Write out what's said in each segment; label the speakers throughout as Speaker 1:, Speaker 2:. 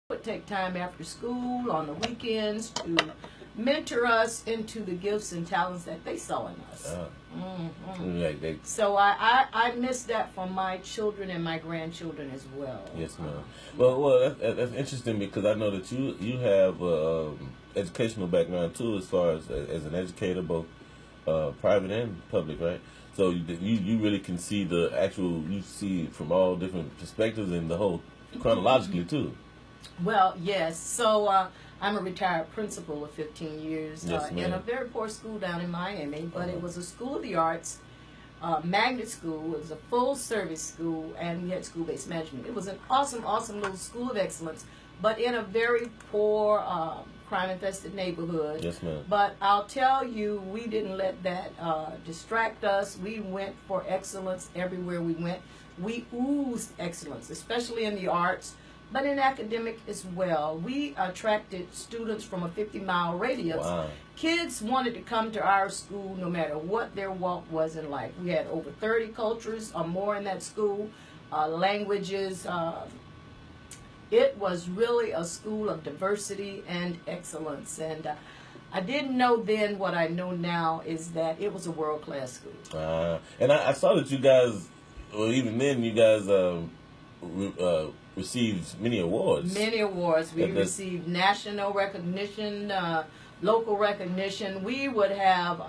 Speaker 1: would take time after school, on the weekends, to mentor us into the gifts and talents that they saw in us. So I miss that from my children and my grandchildren as well.
Speaker 2: Yes, ma'am. Well, that's interesting because I know that you have educational background too, as far as an educator, both private and public, right? So you really can see you see it from all different perspectives and the whole chronologically too.
Speaker 1: Well, yes. So I'm a retired principal of 15 years in a very poor school down in Miami, but it was a school of the arts, magnet school. It was a full-service school, and we had school-based management. It was an awesome, awesome little school of excellence, but in a very poor, crime-infested neighborhood.
Speaker 2: Yes, ma'am.
Speaker 1: But I'll tell you, we didn't let that distract us. We went for excellence everywhere we went. We oozed excellence, especially in the arts, but in academic as well. We attracted students from a 50-mile radius.
Speaker 2: Wow.
Speaker 1: Kids wanted to come to our school no matter what their walk was in life. We had over 30 cultures or more in that school, languages. It was really a school of diversity and excellence. And I didn't know then what I know now is that it was a world-class school.
Speaker 2: And I saw that you guys, well, even then, you guys received many awards.
Speaker 1: Many awards. We received national recognition, local recognition. We would have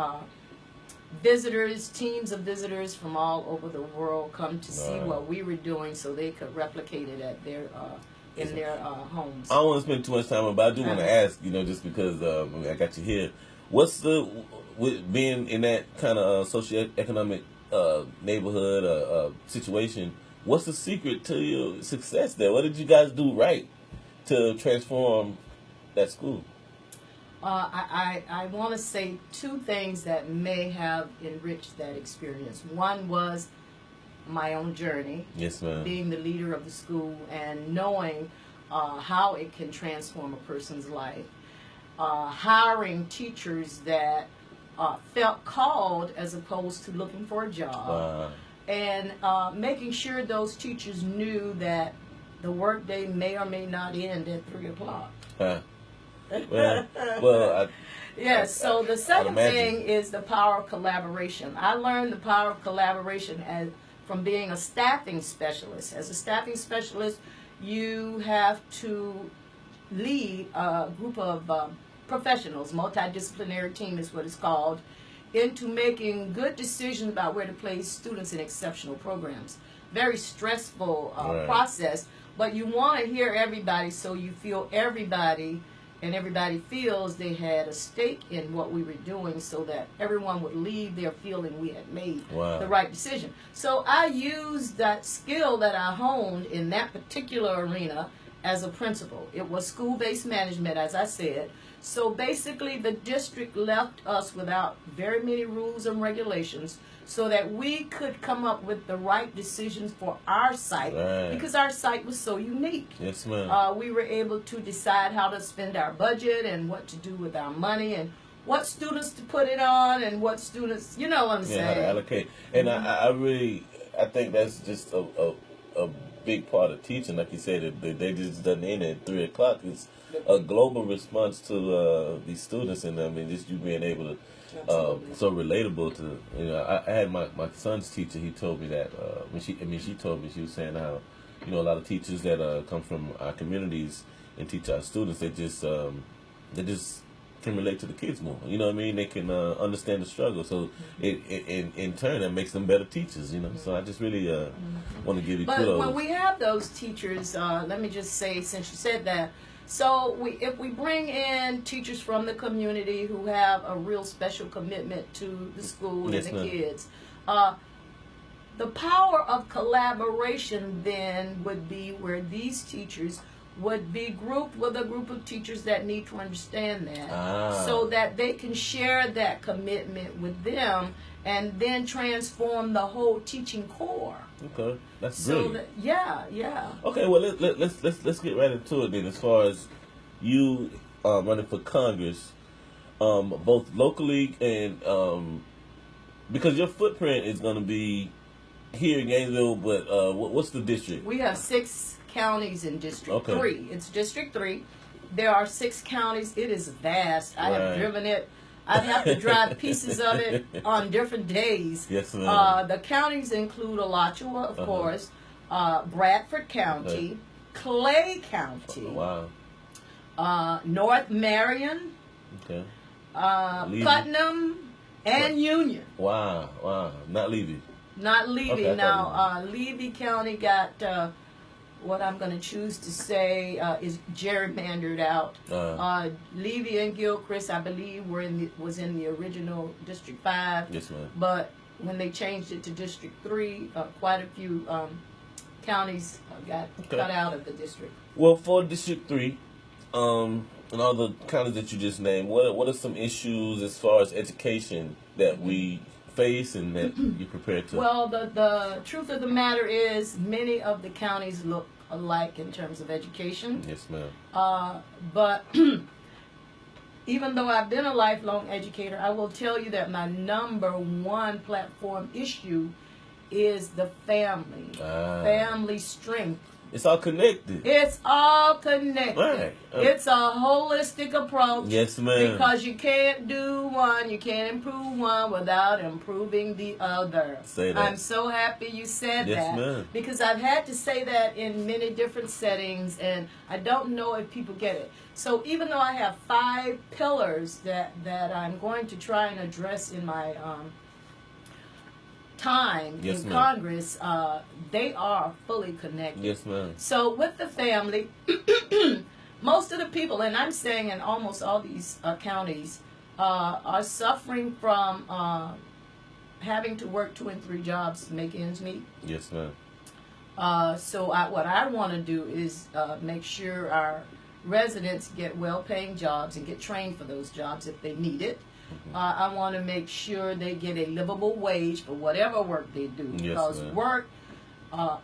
Speaker 1: visitors, teams of visitors from all over the world come to see what we were doing so they could replicate it at their in their homes.
Speaker 2: I don't want to spend too much time on it, but I do want to ask, just because I got you here. What's with being in that kind of socioeconomic neighborhood situation, what's the secret to your success there? What did you guys do right to transform that school?
Speaker 1: I want to say two things that may have enriched that experience. One was my own journey,
Speaker 2: yes, ma'am,
Speaker 1: being the leader of the school and knowing how it can transform a person's life. Hiring teachers that felt called as opposed to looking for a job. And making sure those teachers knew that the workday may or may not end at 3 o'clock. Yes, so the second thing is the power of collaboration. I learned the power of collaboration from being a staffing specialist. As a staffing specialist, you have to lead a group of professionals, multidisciplinary team is what it's called, into making good decisions about where to place students in exceptional programs. Very stressful process, but you want to hear everybody so you feel everybody, and everybody feels they had a stake in what we were doing so that everyone would leave there feeling we had made the right decision. So I used that skill that I honed in that particular arena as a principal. It was school-based management, as I said. So basically the district left us without very many rules and regulations so that we could come up with the right decisions for our site, because our site was so unique.
Speaker 2: Yes, ma'am.
Speaker 1: We were able to decide how to spend our budget and what to do with our money and what students to put it on and what students, you know what I'm saying.
Speaker 2: How to allocate. And I think that's just a big part of teaching. Like you said, they just doesn't end at 3 o'clock. It's a global response to these students, and I mean, just you being able to so relatable to, I had my son's teacher. He told me that she told me, she was saying how a lot of teachers that come from our communities and teach our students, they just can relate to the kids more. You know what I mean? They can understand the struggle. So it in turn that makes them better teachers. So I just really want to give you kudos.
Speaker 1: But when we have those teachers, let me just say, since you said that. So if we bring in teachers from the community who have a real special commitment to the school and the kids, the power of collaboration then would be where these teachers would be grouped with a group of teachers that need to understand that so that they can share that commitment with them and then transform the whole teaching core.
Speaker 2: Okay, that's brilliant.
Speaker 1: Yeah.
Speaker 2: Okay, well let's get right into it then. As far as you running for Congress, both locally and because your footprint is going to be here in Gainesville, but what's the district?
Speaker 1: We have 6 counties in District
Speaker 2: Okay.
Speaker 1: 3. It's District 3. There are 6 counties. It is vast. I have driven it. I'd have to drive pieces of it on different days.
Speaker 2: Yes, ma'am.
Speaker 1: The counties include Alachua, of course, Bradford County, Clay County, North Marion, Putnam, and Union.
Speaker 2: Wow. Not Levy.
Speaker 1: Not Levy.
Speaker 2: Okay,
Speaker 1: Now, Levy County got what I'm going to choose to say is gerrymandered out. Levy and Gilchrist, I believe, was in the original District 5.
Speaker 2: Yes, ma'am.
Speaker 1: But when they changed it to District 3, quite a few counties got cut out of the district.
Speaker 2: Well, for District 3, and all the counties that you just named, what are some issues as far as education that we face and that you're prepared to?
Speaker 1: Well, the truth of the matter is many of the counties look alike in terms of education.
Speaker 2: Yes, ma'am.
Speaker 1: But even though I've been a lifelong educator, I will tell you that my number one platform issue is the family. Family strength.
Speaker 2: It's all connected.
Speaker 1: It's all connected.
Speaker 2: Right.
Speaker 1: It's a holistic approach.
Speaker 2: Yes, ma'am.
Speaker 1: Because you can't do one, you can't improve one without improving the other.
Speaker 2: Say that.
Speaker 1: I'm so happy you said
Speaker 2: Yes,
Speaker 1: that.
Speaker 2: ma'am.
Speaker 1: Because I've had to say that in many different settings, and I don't know if people get it. So even though I have 5 pillars that I'm going to try and address in my time
Speaker 2: Yes,
Speaker 1: in
Speaker 2: ma'am.
Speaker 1: Congress, they are fully connected.
Speaker 2: Yes, ma'am.
Speaker 1: So with the family, most of the people, and I'm saying in almost all these counties, are suffering from having to work 2 and 3 jobs to make ends meet.
Speaker 2: Yes, ma'am.
Speaker 1: So what I want to do is make sure our residents get well-paying jobs and get trained for those jobs if they need it. I want to make sure they get a livable wage for whatever work they do.
Speaker 2: Yes,
Speaker 1: because
Speaker 2: ma'am.
Speaker 1: work,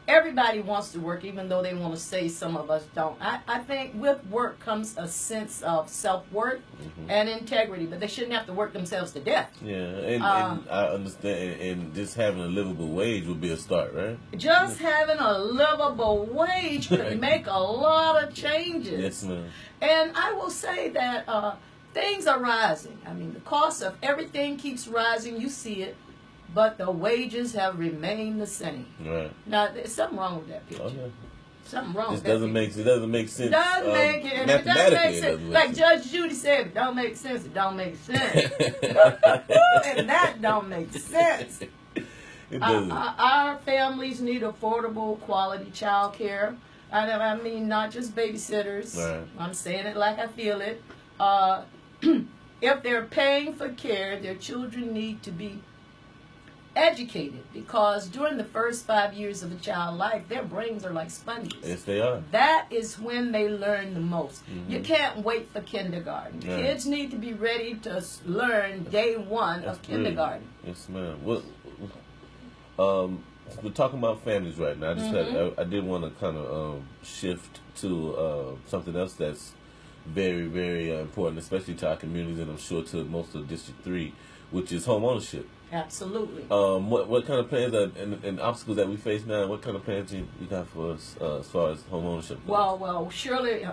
Speaker 1: everybody wants to work, even though they want to say some of us don't. I think with work comes a sense of self-worth and integrity, but they shouldn't have to work themselves to death.
Speaker 2: Yeah, and I understand, and just having a livable wage would be a start, right?
Speaker 1: Just having a livable wage could make a lot of changes.
Speaker 2: Yes, ma'am.
Speaker 1: And I will say that things are rising. I mean, the cost of everything keeps rising. You see it. But the wages have remained the same.
Speaker 2: Right.
Speaker 1: Now, there's something wrong with that picture.
Speaker 2: Okay.
Speaker 1: Something wrong
Speaker 2: It
Speaker 1: with
Speaker 2: doesn't
Speaker 1: that
Speaker 2: make sense. It doesn't make sense.
Speaker 1: Doesn't make it. And if it doesn't make sense. Like Judge Judy said, if it don't make sense, it don't make sense. And that don't make sense.
Speaker 2: It doesn't.
Speaker 1: Our families need affordable, quality child care. I mean, not just babysitters.
Speaker 2: Right.
Speaker 1: I'm saying it like I feel it. If they're paying for care, their children need to be educated, because during the first 5 years of a child's life, their brains are like sponges.
Speaker 2: Yes, they are.
Speaker 1: That is when they learn the most. You can't wait for kindergarten.
Speaker 2: Yeah.
Speaker 1: Kids need to be ready to learn day one of kindergarten.
Speaker 2: Yes, ma'am. Well, we're talking about families right now. I just I did want to kind of shift to something else that's very, very important, especially to our communities, and I'm sure to most of District 3, which is home ownership.
Speaker 1: Absolutely.
Speaker 2: What kind of plans and obstacles that we face now? What kind of plans you got for us as far as home ownership goes?
Speaker 1: Well, surely.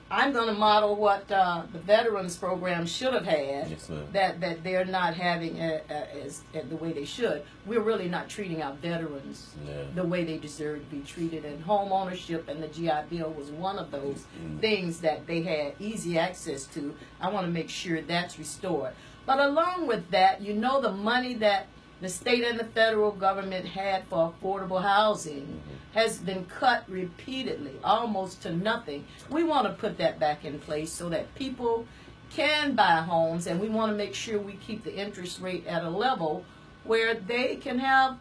Speaker 1: I'm going to model what the Veterans Program should have had.
Speaker 2: Yes, ma'am.
Speaker 1: That they're not having as the way they should. We're really not treating our veterans the way they deserve to be treated. And home ownership and the GI Bill was one of those things that they had easy access to. I want to make sure that's restored. But along with that, the money that the state and the federal government had for affordable housing has been cut repeatedly, almost to nothing. We want to put that back in place so that people can buy homes, and we want to make sure we keep the interest rate at a level where they can have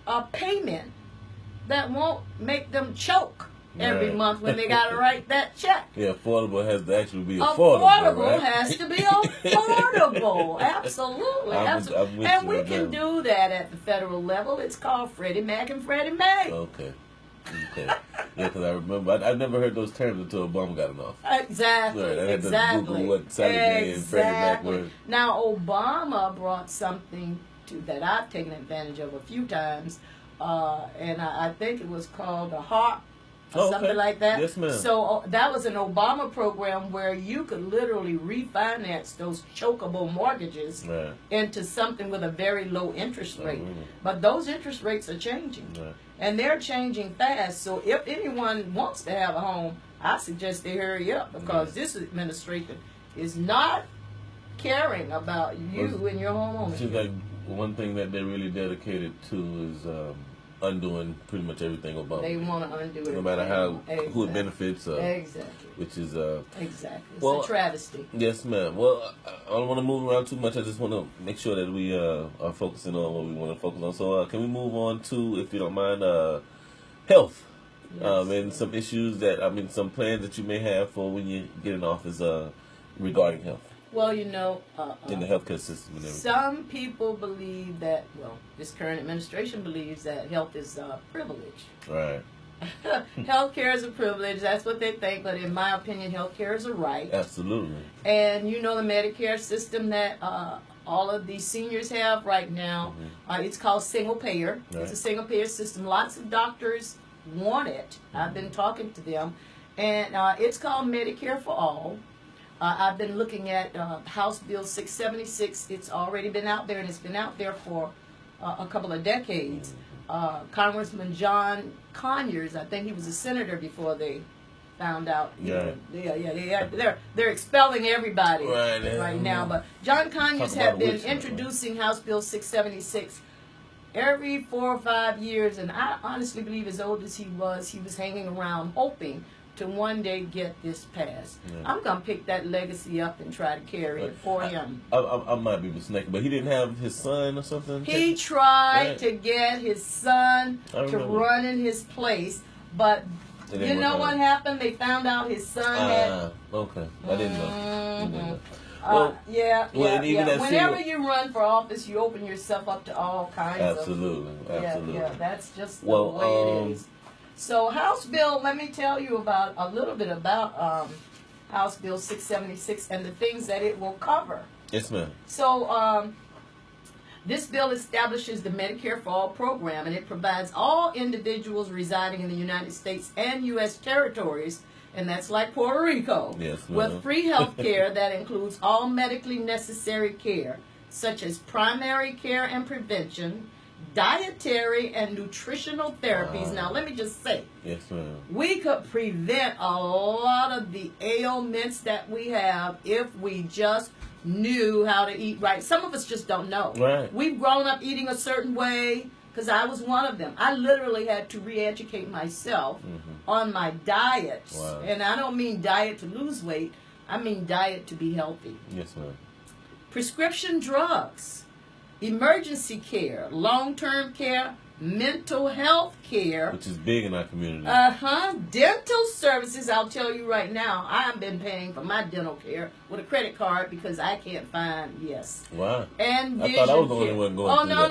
Speaker 1: a payment that won't make them choke every month when they got to write that check.
Speaker 2: Yeah, affordable has to actually be affordable.
Speaker 1: Affordable
Speaker 2: right?
Speaker 1: has to be affordable. Absolutely.
Speaker 2: I'm with
Speaker 1: and
Speaker 2: you
Speaker 1: we
Speaker 2: on
Speaker 1: can
Speaker 2: that.
Speaker 1: do that at the federal level. It's called Freddie Mac and Freddie Mae.
Speaker 2: Okay. Yeah, because I remember, I never heard those terms until Obama got in office.
Speaker 1: Exactly.
Speaker 2: Right, I had to
Speaker 1: exactly.
Speaker 2: Google what Sallie Mae and Freddie Mac were.
Speaker 1: Now, Obama brought something that I've taken advantage of a few times, and I think it was called the HARP or something like that.
Speaker 2: Yes, ma'am.
Speaker 1: So that was an Obama program where you could literally refinance those chokeable mortgages
Speaker 2: Right.
Speaker 1: into something with a very low interest rate.
Speaker 2: Mm-hmm.
Speaker 1: But those interest rates are changing.
Speaker 2: Right.
Speaker 1: And they're changing fast. So if anyone wants to have a home, I suggest they hurry up, because this administration is not caring about you and your home ownership.
Speaker 2: Seems like one thing that they're really dedicated to is undoing pretty much everything Obama.
Speaker 1: They want to undo it.
Speaker 2: No matter how
Speaker 1: Exactly.
Speaker 2: who it benefits.
Speaker 1: Exactly.
Speaker 2: Which is
Speaker 1: Exactly. It's
Speaker 2: well,
Speaker 1: a travesty.
Speaker 2: Yes, ma'am. Well, I don't want to move around too much. I just want to make sure that we are focusing on what we want to focus on. So can we move on to, if you don't mind, health?
Speaker 1: Yes.
Speaker 2: And some issues some plans that you may have for when you get in office regarding health.
Speaker 1: Well,
Speaker 2: in the healthcare system and everything.
Speaker 1: some people believe that, this current administration believes that health is a privilege.
Speaker 2: Right.
Speaker 1: Healthcare is a privilege. That's what they think. But in my opinion, healthcare is a right.
Speaker 2: Absolutely.
Speaker 1: And the Medicare system that all of these seniors have right now, it's called single payer.
Speaker 2: Right.
Speaker 1: It's a single payer system. Lots of doctors want it. I've been talking to them. And it's called Medicare for All. I've been looking at House Bill 676. It's already been out there, and it's been out there for a couple of decades. Congressman John Conyers, I think he was a senator before they found out. They're expelling everybody right now. But John Conyers had been introducing House Bill 676 every 4 or 5 years, and I honestly believe, as old as he was hanging around hoping to one day get this passed. Yeah. I'm going to pick that legacy up and try to carry it for him.
Speaker 2: I might be mistaken, but he didn't have his son or something?
Speaker 1: He tried to get his son to run in his place, but you know what happened? They found out his son had...
Speaker 2: Okay. I didn't know.
Speaker 1: Whenever you run for office, you open yourself up to all kinds of...
Speaker 2: Absolutely.
Speaker 1: Yeah, that's just the way it is. So House Bill, let me tell you a little bit about House Bill 676 and the things that it will cover.
Speaker 2: Yes, ma'am.
Speaker 1: So this bill establishes the Medicare for All program, and it provides all individuals residing in the United States and U.S. territories, and that's like Puerto Rico, with free health care that includes all medically necessary care, such as primary care and prevention, dietary and nutritional therapies. Now, let me just say,
Speaker 2: yes, ma'am,
Speaker 1: we could prevent a lot of the ailments that we have if we just knew how to eat right. Some of us just don't know.
Speaker 2: Right.
Speaker 1: We've grown up eating a certain way, because I was one of them. I literally had to re-educate myself on my diet.
Speaker 2: Wow.
Speaker 1: And I don't mean diet to lose weight. I mean diet to be healthy.
Speaker 2: Yes, ma'am. Prescription
Speaker 1: drugs, emergency care, long-term care, mental health care.
Speaker 2: Which is big in our community.
Speaker 1: Dental services, I'll tell you right now, I've been paying for my dental care with a credit card because I can't find,
Speaker 2: Wow.
Speaker 1: And vision
Speaker 2: I thought I was the only one going through that.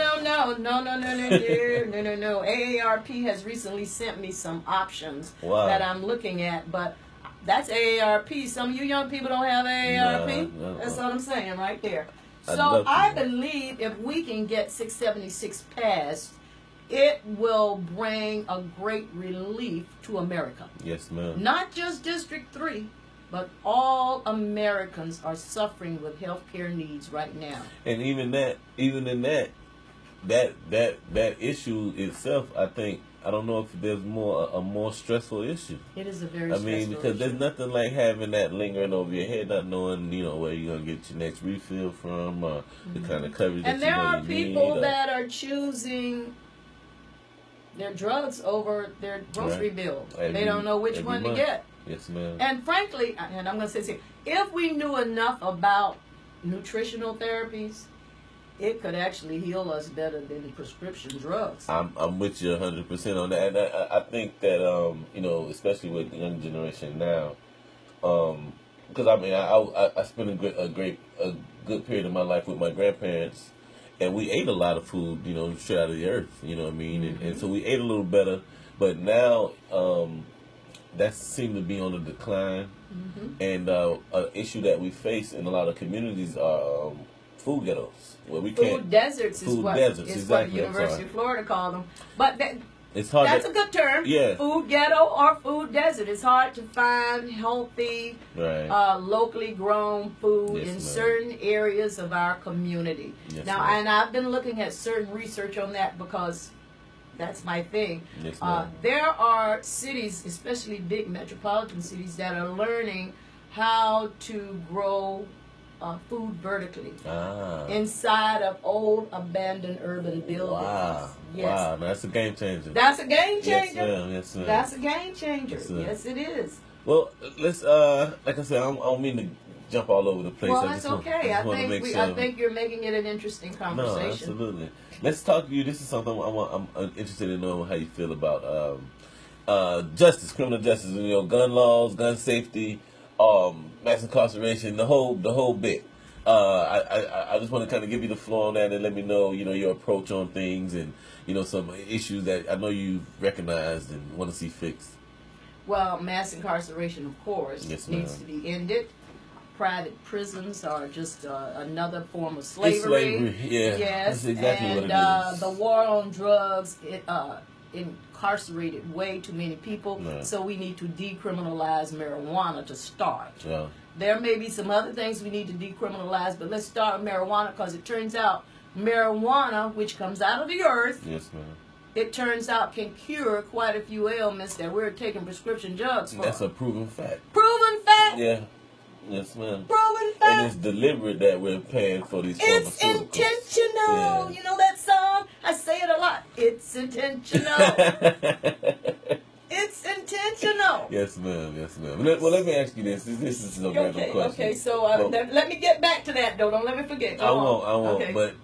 Speaker 1: No. AARP has recently sent me some options that I'm looking at, but that's AARP. Some of you young people don't have AARP.
Speaker 2: No.
Speaker 1: That's what I'm saying right there. So I believe if we can get 676 passed, it will bring a great relief to America.
Speaker 2: Yes, ma'am.
Speaker 1: Not just District 3, but all Americans are suffering with health care needs right now.
Speaker 2: And even in that issue itself, I don't know if there's a more stressful issue.
Speaker 1: It is a very stressful issue.
Speaker 2: Because there's nothing like having that lingering over your head, not knowing, where you're going to get your next refill from, the kind of coverage that you need.
Speaker 1: And there are people that are choosing their drugs over their grocery bill. They don't know which one to get.
Speaker 2: Yes, ma'am.
Speaker 1: And frankly, and I'm going to say this, if we knew enough about nutritional therapies, it could actually heal us better than prescription drugs.
Speaker 2: I'm with you 100% on that. And I think that, especially with the young generation now, because I spent a good period of my life with my grandparents. And we ate a lot of food, straight out of the earth, you know what I mean? And so we ate a little better. But now that seemed to be on the decline. And an issue that we face in a lot of communities are food ghettos. Where we
Speaker 1: food deserts is what
Speaker 2: exactly,
Speaker 1: the University of Florida called them. But
Speaker 2: It's hard.
Speaker 1: That's a good term.
Speaker 2: Yeah.
Speaker 1: Food ghetto or food desert. It's hard to find healthy, locally grown food in certain areas of our community.
Speaker 2: Yes,
Speaker 1: now, and I've been looking at certain research on that because that's my thing.
Speaker 2: Yes,
Speaker 1: there are cities, especially big metropolitan cities, that are learning how to grow food vertically inside of old abandoned urban buildings.
Speaker 2: Wow.
Speaker 1: Yes.
Speaker 2: Wow, that's a game changer.
Speaker 1: That's a game changer.
Speaker 2: Yes, ma'am. Yes, ma'am.
Speaker 1: That's a game changer.
Speaker 2: Yes,
Speaker 1: it is.
Speaker 2: Well, let's like I said, I don't mean to jump all over the place.
Speaker 1: Well, that's okay. I think you're making it an interesting conversation.
Speaker 2: No, absolutely. Let's talk to you. This is something I'm interested in knowing how you feel about justice, criminal justice. You know, gun laws, gun safety, mass incarceration, the whole bit. I just want to kind of give you the floor on that and let me know, your approach on things and, some issues that I know you've recognized and want to see fixed.
Speaker 1: Well, mass incarceration, of course, needs to be ended. Private prisons are just another form of slavery.
Speaker 2: It's slavery, yeah.
Speaker 1: Yes,
Speaker 2: that's exactly
Speaker 1: and
Speaker 2: what it is.
Speaker 1: The war on drugs, incarcerated way too many people, so we need to decriminalize marijuana to start.
Speaker 2: Yeah.
Speaker 1: There may be some other things we need to decriminalize, but let's start with marijuana because it turns out marijuana, which comes out of the earth,
Speaker 2: yes, ma'am,
Speaker 1: it turns out can cure quite a few ailments that we're taking prescription drugs for.
Speaker 2: That's a proven fact.
Speaker 1: Proven fact?
Speaker 2: Yeah. Yes, ma'am.
Speaker 1: Proven fact.
Speaker 2: And it's deliberate that we're paying for these pharmaceuticals.
Speaker 1: It's intentional.
Speaker 2: Yeah.
Speaker 1: You know that song? I say it a lot. It's intentional. It's intentional.
Speaker 2: Yes, ma'am. Yes, ma'am. Well, let me ask you this. This is a random question.
Speaker 1: Okay, so let me get back to that, though. Don't let me forget.
Speaker 2: I won't.
Speaker 1: Okay.
Speaker 2: But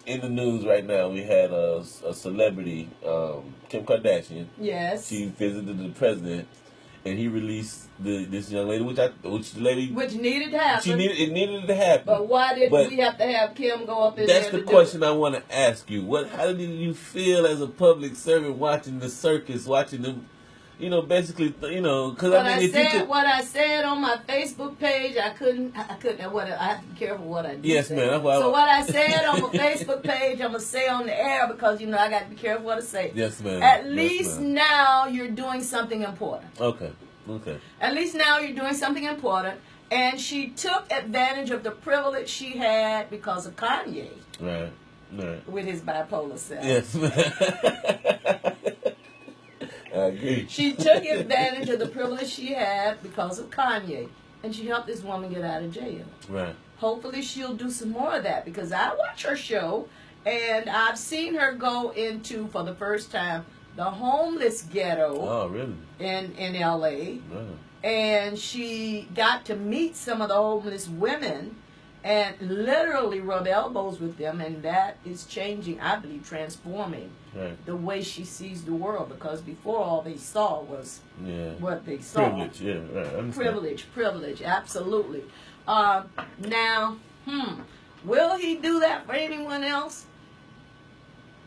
Speaker 2: in the news right now, we had a celebrity, Kim Kardashian.
Speaker 1: Yes.
Speaker 2: She visited the president, and he released this young lady, which
Speaker 1: needed to happen.
Speaker 2: It needed to happen.
Speaker 1: But why did we have to have Kim go up in there?
Speaker 2: That's the question I want to ask you. How did you feel as a public servant watching the circus, watching them? Basically, because
Speaker 1: what I said on my Facebook page, I couldn't. I have to be careful what I do.
Speaker 2: Yes,
Speaker 1: say.
Speaker 2: man.
Speaker 1: So what I said on my Facebook page, I'm gonna say on the air because I got to be careful what I say.
Speaker 2: Yes, ma'am.
Speaker 1: At least now you're doing something important.
Speaker 2: Okay.
Speaker 1: At least now you're doing something important, and she took advantage of the privilege she had because of Kanye.
Speaker 2: Right.
Speaker 1: With his bipolar self.
Speaker 2: Yes, ma'am. I agree.
Speaker 1: She took advantage of the privilege she had because of Kanye, and she helped this woman get out of jail.
Speaker 2: Right.
Speaker 1: Hopefully she'll do some more of that because I watch her show, and I've seen her go into, for the first time, the homeless ghetto.
Speaker 2: Oh, really?
Speaker 1: In L.A.
Speaker 2: Right.
Speaker 1: And she got to meet some of the homeless women and literally rub elbows with them, and that is changing, I believe, transforming the way she sees the world, because before all they saw was what they saw.
Speaker 2: Privilege, yeah, right.
Speaker 1: Privilege, absolutely. Now, will he do that for anyone else?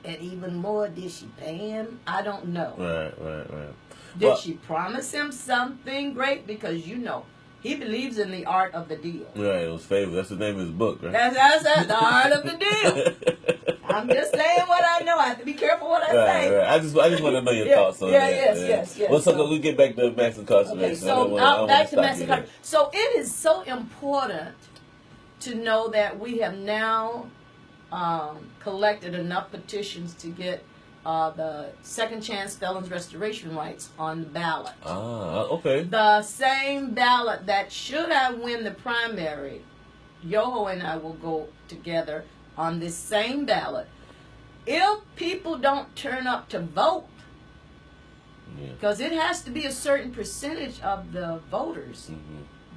Speaker 1: And even more, did she pay him? I don't know.
Speaker 2: Right.
Speaker 1: Did she promise him something great? Because he believes in the art of the deal.
Speaker 2: Right, it was Favor. That's the name of his book, right?
Speaker 1: That's the art of the deal. I'm just saying what I know. I have to be careful what I say.
Speaker 2: Right. I just want to know your thoughts on that.
Speaker 1: Yes.
Speaker 2: Well, so we get back to mass incarceration.
Speaker 1: Okay, so back to mass incarceration. So it is so important to know that we have now collected enough petitions to get the second chance felons restoration rights on the ballot.
Speaker 2: Okay.
Speaker 1: The same ballot that, should I win the primary, Yoho and I will go together on this same ballot. If people don't turn up to vote, because it has to be a certain percentage of the voters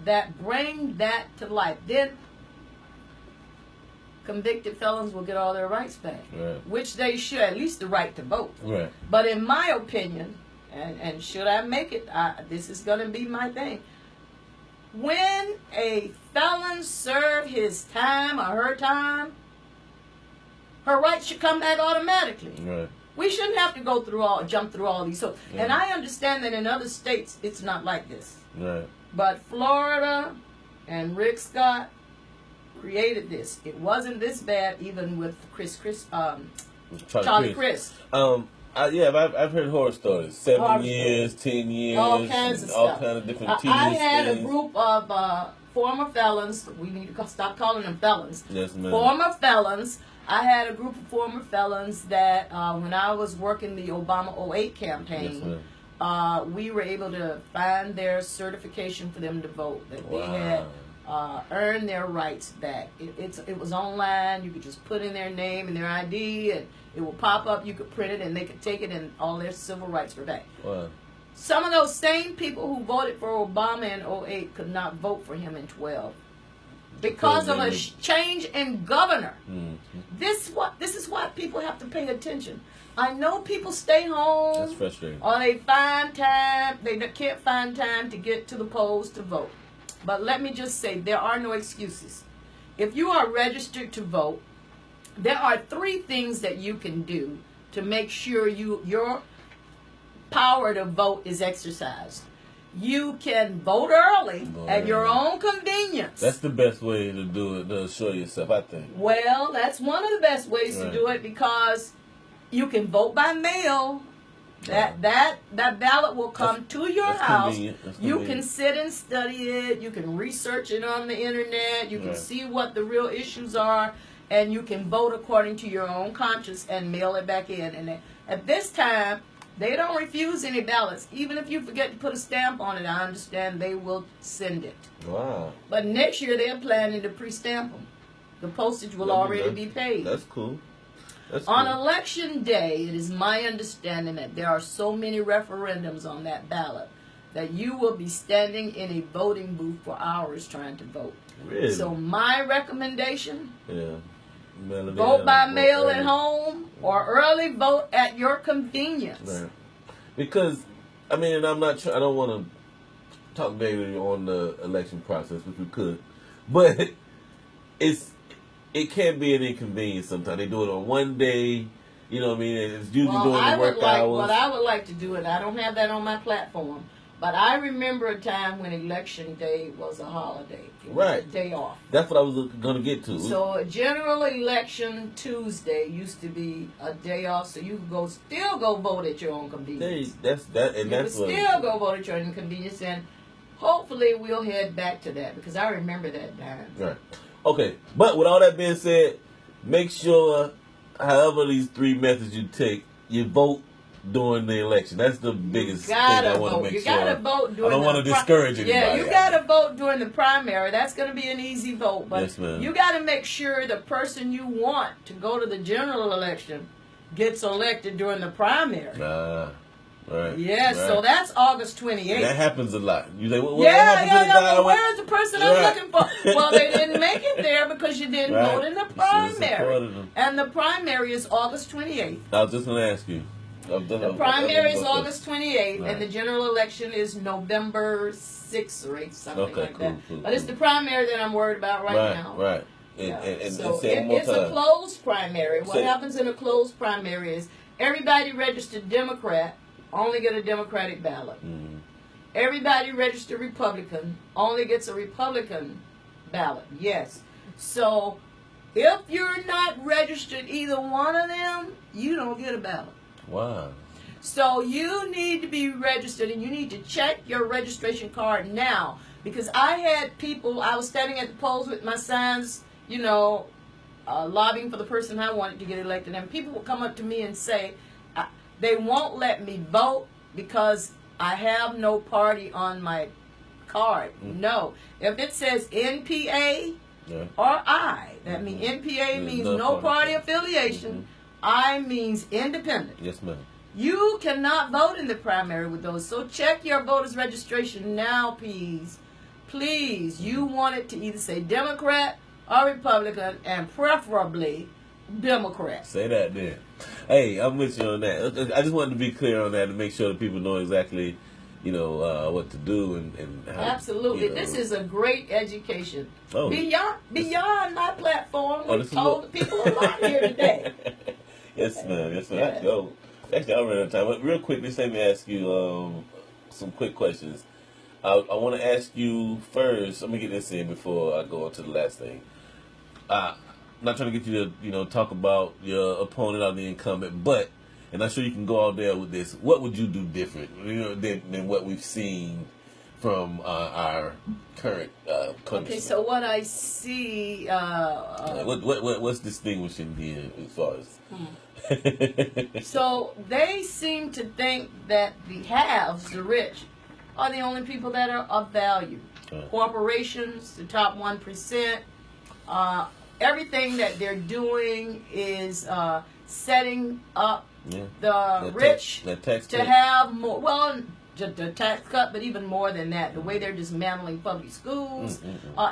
Speaker 1: that bring that to life, then convicted felons will get all their rights back, which they should, at least the right to vote.
Speaker 2: Right.
Speaker 1: But in my opinion, and should I make it, this is going to be my thing. When a felon serve his time or her time, her rights should come back automatically.
Speaker 2: Right.
Speaker 1: We shouldn't have to jump through all these. So, and I understand that in other states it's not like this.
Speaker 2: Right.
Speaker 1: But Florida and Rick Scott created this. It wasn't this bad even with Charlie Crist.
Speaker 2: Yeah, I've heard horror stories. 7 years, 10 years,
Speaker 1: all kinds of
Speaker 2: all
Speaker 1: stuff.
Speaker 2: kind of different tedious
Speaker 1: I had
Speaker 2: things.
Speaker 1: a group of former felons. We need to stop calling them felons.
Speaker 2: Yes, ma'am.
Speaker 1: Former felons. I had a group of former felons that when I was working the Obama 08 campaign,
Speaker 2: yes,
Speaker 1: we were able to find their certification for them to vote. That they had earned their rights back. It was online. You could just put in their name and their ID, and it will pop up. You could print it, and they could take it, and all their civil rights were back.
Speaker 2: Wow.
Speaker 1: Some of those same people who voted for Obama in 08 could not vote for him in 12 because of a change in governor.
Speaker 2: Mm-hmm.
Speaker 1: This is why people have to pay attention. I know people stay home.
Speaker 2: That's frustrating.
Speaker 1: Or they find time. They can't find time to get to the polls to vote. But let me just say, there are no excuses. If you are registered to vote, there are 3 things that you can do to make sure your power to vote is exercised. You can vote early at your own convenience.
Speaker 2: That's the best way to do it, to assure yourself, I think.
Speaker 1: Well, that's one of the best ways to do it, because you can vote by mail. That ballot will come to your house. You can sit and study it. You can research it on the internet. You can see what the real issues are, and you can vote according to your own conscience and mail it back in. And at this time, they don't refuse any ballots. Even if you forget to put a stamp on it, I understand they will send it.
Speaker 2: Wow.
Speaker 1: But next year, they're planning to pre-stamp them. The postage will already be paid.
Speaker 2: That's cool.
Speaker 1: On election day, it is my understanding that there are so many referendums on that ballot that you will be standing in a voting booth for hours trying to vote.
Speaker 2: Really?
Speaker 1: So my recommendation,
Speaker 2: vote
Speaker 1: by mail at home or early vote at your convenience.
Speaker 2: Right. Because, I mean, and I don't want to talk negatively on the election process, which we could, but it can be an inconvenience sometimes. They do it on one day, you know what I mean? It's usually during the work hours.
Speaker 1: What I would like to do, and I don't have that on my platform, but I remember a time when election day was a holiday. It was a day off.
Speaker 2: That's what I was going to get to.
Speaker 1: So a general election Tuesday used to be a day off, so you could still go vote at your own convenience.
Speaker 2: You could
Speaker 1: still go vote at your own convenience, and hopefully we'll head back to that, because I remember that time.
Speaker 2: Right. Okay, but with all that being said, make sure, however these 3 methods you take, you vote during the election. That's the biggest thing I want to make sure.
Speaker 1: You gotta vote during
Speaker 2: I don't want to discourage anybody.
Speaker 1: Yeah, you gotta vote during the primary. That's gonna be an easy vote, but
Speaker 2: yes, ma'am.
Speaker 1: You gotta make sure the person you want to go to the general election gets elected during the primary.
Speaker 2: Right.
Speaker 1: Yes, so that's August 28th.
Speaker 2: That happens a lot. You say, well,
Speaker 1: where is the person I'm looking for? Well, they didn't make it there because you didn't vote in the primary. And the primary is August 28th.
Speaker 2: I was just going to ask you.
Speaker 1: The primary is August 28th, and the general election is November 6th or 8th, something like that. But it's the primary that I'm worried about right now.
Speaker 2: Right.
Speaker 1: So it's a closed primary. What happens in a closed primary is everybody registered Democrat only get a Democratic ballot.
Speaker 2: Mm-hmm.
Speaker 1: Everybody registered Republican only gets a Republican ballot. Yes. So if you're not registered either one of them, you don't get a ballot.
Speaker 2: Wow.
Speaker 1: So you need to be registered, and you need to check your registration card now, because I had people, I was standing at the polls with my signs, lobbying for the person I wanted to get elected, and people would come up to me and say, they won't let me vote because I have no party on my card. Mm-hmm. No. If it says NPA or I, that means NPA means no party affiliation. Mm-hmm. I means independent.
Speaker 2: Yes, ma'am.
Speaker 1: You cannot vote in the primary with those. So check your voter's registration now, please. Please. You want it to either say Democrat or Republican, and preferably Democrat.
Speaker 2: Say that then. Hey, I'm with you on that. I just wanted to be clear on that to make sure that people know exactly, what to do and how.
Speaker 1: Absolutely. This is a great education. Oh. Beyond my platform, we told the people a lot here today.
Speaker 2: Yes, ma'am. Yes, ma'am. Yeah. Actually, I'm running out of time. But real quick, let me ask you some quick questions. I want to ask you first. Let me get this in before I go on to the last thing. I'm not trying to get you to, talk about your opponent or the incumbent, but and I'm sure you can go out there with this. What would you do different, than what we've seen from our current country?
Speaker 1: Okay, so what I see,
Speaker 2: what's distinguishing here as far as?
Speaker 1: So they seem to think that the haves, the rich, are the only people that are of value. Corporations, the top 1%, everything that they're doing is setting up the rich to have more. Well, the tax cut, but even more than that, the way they're dismantling public schools,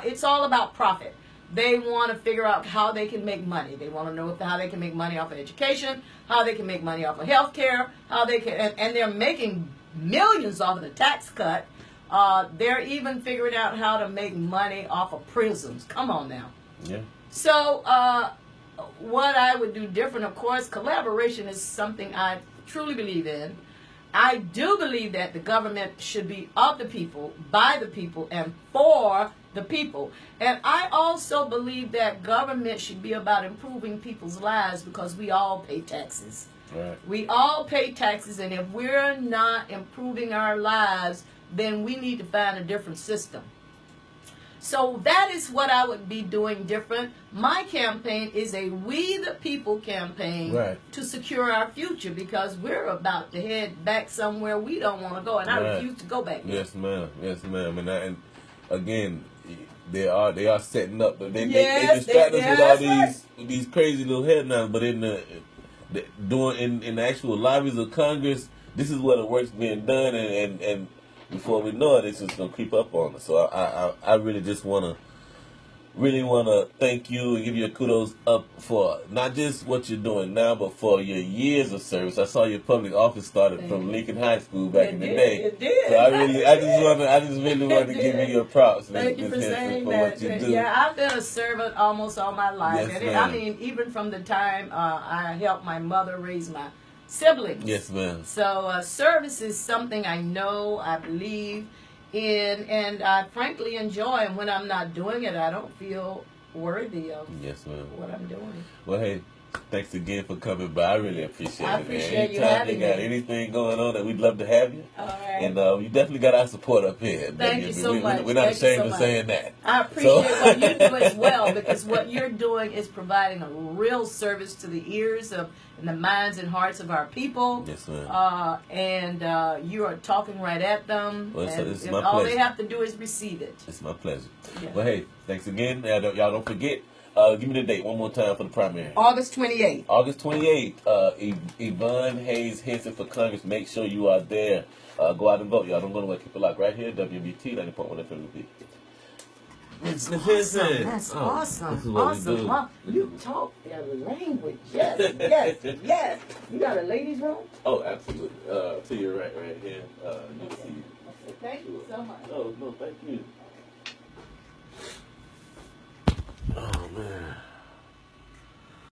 Speaker 1: it's all about profit. They want to figure out how they can make money. They want to know how they can make money off of education, how they can make money off of health care, how they can, and they're making millions off of the tax cut. They're even figuring out how to make money off of prisons. Come on now.
Speaker 2: Yeah.
Speaker 1: So what I would do different, of course, collaboration is something I truly believe in. I do believe that the government should be of the people, by the people, and for the people. And I also believe that government should be about improving people's lives because we all pay taxes.
Speaker 2: Right.
Speaker 1: We all pay taxes, and if we're not improving our lives, then we need to find a different system. So that is what I would be doing different. My campaign is a We the People campaign to secure our future because we're about to head back somewhere we don't want to go, and I refuse to go back there.
Speaker 2: Yes, ma'am. Yes, ma'am. And again, they are setting up, but they distract us with all these crazy little headlines. But in the actual lobbies of Congress, this is where the work's being done, and before we know it, it's just gonna creep up on us. So I really just wanna thank you and give you a kudos up for not just what you're doing now, but for your years of service. I saw your public office started from Lincoln High School back in the day.
Speaker 1: It did.
Speaker 2: So I just really want to give you your props.
Speaker 1: Thank you for saying
Speaker 2: for
Speaker 1: that.
Speaker 2: what you do.
Speaker 1: Yeah, I've been a servant almost all my life.
Speaker 2: Yes,
Speaker 1: And I mean, even from the time I helped my mother raise my siblings.
Speaker 2: Yes, ma'am.
Speaker 1: So service is something I know, I believe in, and I frankly enjoy. And when I'm not doing it, I don't feel worthy of what I'm doing.
Speaker 2: Well, hey, thanks again for coming by. I really appreciate it.
Speaker 1: I appreciate you
Speaker 2: Anytime
Speaker 1: having
Speaker 2: you got
Speaker 1: me.
Speaker 2: anything going on, that we'd love to have you.
Speaker 1: All right.
Speaker 2: And you definitely got our support up here.
Speaker 1: Thank you so much.
Speaker 2: We're not
Speaker 1: Thank you
Speaker 2: ashamed
Speaker 1: so
Speaker 2: of
Speaker 1: much.
Speaker 2: saying that.
Speaker 1: I appreciate what you do as well, because what you're doing is providing a real service to the ears of and the minds and hearts of our people.
Speaker 2: Yes, ma'am.
Speaker 1: And you are talking right at them.
Speaker 2: Well, it's my
Speaker 1: all
Speaker 2: pleasure.
Speaker 1: they have to do is receive it.
Speaker 2: It's my pleasure.
Speaker 1: Yeah.
Speaker 2: Well, hey, thanks again. Y'all don't forget. Give me the date one more time for the primary.
Speaker 1: August 28th.
Speaker 2: August 28th. Yvonne Hayes-Hinson for Congress. Make sure you are there. Go out and vote. Y'all don't go nowhere. Keep it locked right here. WBT 90.1 FM.
Speaker 1: That's awesome. That's awesome.
Speaker 2: This is what we do.
Speaker 1: Wow. You talk their language. Yes, yes, yes. You got a ladies' room?
Speaker 2: Oh, absolutely. To your right here. You see.
Speaker 1: Thank you so much.
Speaker 2: No, thank you.